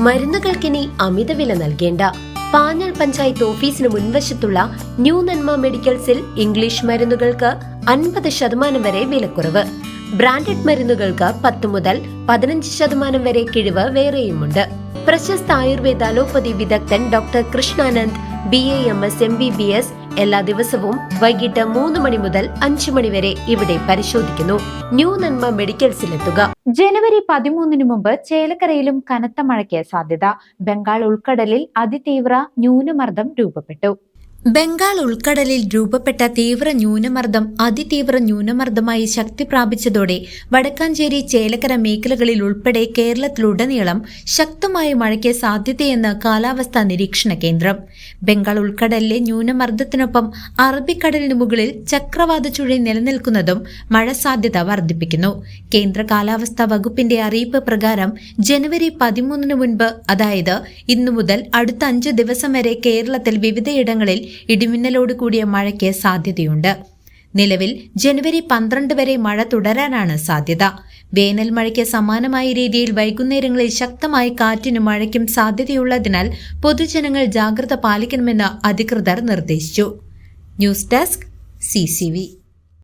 മരുന്നുകൾക്കിനി അമിതവില നൽകേണ്ട. പാഞ്ഞാൾ പഞ്ചായത്ത് ഓഫീസിന് മുൻവശത്തുള്ള ന്യൂ നന്മ മെഡിക്കൽസിൽ ഇംഗ്ലീഷ് മരുന്നുകൾക്ക് 50% വരെ വിലക്കുറവ്. ബ്രാൻഡഡ് മരുന്നുകൾക്ക് 10 മുതൽ 15% വരെ കിഴിവ് വേറെയുമുണ്ട്. പ്രശസ്ത ആയുർവേദ അലോപ്പതി വിദഗ്ധൻ ഡോക്ടർ കൃഷ്ണാനന്ദ് BAMS MBBS എല്ലാ ദിവസവും വൈകിട്ട് 3 മണി മുതൽ 5 മണി വരെ ഇവിടെ പരിശോധിക്കുന്നു. ന്യൂ നന്മ മെഡിക്കൽസിലെത്തുക. ജനുവരി 13 മുമ്പ് ചേലക്കരയിലും കനത്ത മഴയ്ക്ക് സാധ്യത. ബംഗാൾ ഉൾക്കടലിൽ അതിതീവ്ര ന്യൂനമർദ്ദം രൂപപ്പെട്ടു. ബംഗാൾ ഉൾക്കടലിൽ രൂപപ്പെട്ട തീവ്ര ന്യൂനമർദ്ദം അതിതീവ്ര ന്യൂനമർദ്ദമായി ശക്തി പ്രാപിച്ചതോടെ വടക്കാഞ്ചേരി ചേലക്കര മേഖലകളിൽ ഉൾപ്പെടെ കേരളത്തിലുടനീളം ശക്തമായ മഴയ്ക്ക് സാധ്യതയെന്ന് കാലാവസ്ഥാ നിരീക്ഷണ കേന്ദ്രം. ബംഗാൾ ഉൾക്കടലിലെ ന്യൂനമർദ്ദത്തിനൊപ്പം അറബിക്കടലിന് മുകളിൽ ചക്രവാത ചുഴി നിലനിൽക്കുന്നതും മഴ സാധ്യത വർദ്ധിപ്പിക്കുന്നു. കേന്ദ്ര കാലാവസ്ഥാ വകുപ്പിന്റെ അറിയിപ്പ് പ്രകാരം ജനുവരി 13 മുൻപ്, അതായത് ഇന്നു മുതൽ അടുത്ത 5 ദിവസം വരെ കേരളത്തിൽ വിവിധയിടങ്ങളിൽ ഇടിമിന്നലോട് കൂടിയ മഴയ്ക്ക് സാധ്യതയുണ്ട്. നിലവിൽ ജനുവരി 12 വരെ മഴ തുടരാനാണ് സാധ്യത. വേനൽ മഴയ്ക്ക് സമാനമായ രീതിയിൽ വൈകുന്നേരങ്ങളിൽ ശക്തമായ കാറ്റിനും മഴയ്ക്കും സാധ്യതയുള്ളതിനാൽ പൊതുജനങ്ങൾ ജാഗ്രത പാലിക്കണമെന്ന് അധികൃതർ നിർദ്ദേശിച്ചു. News desk CCV.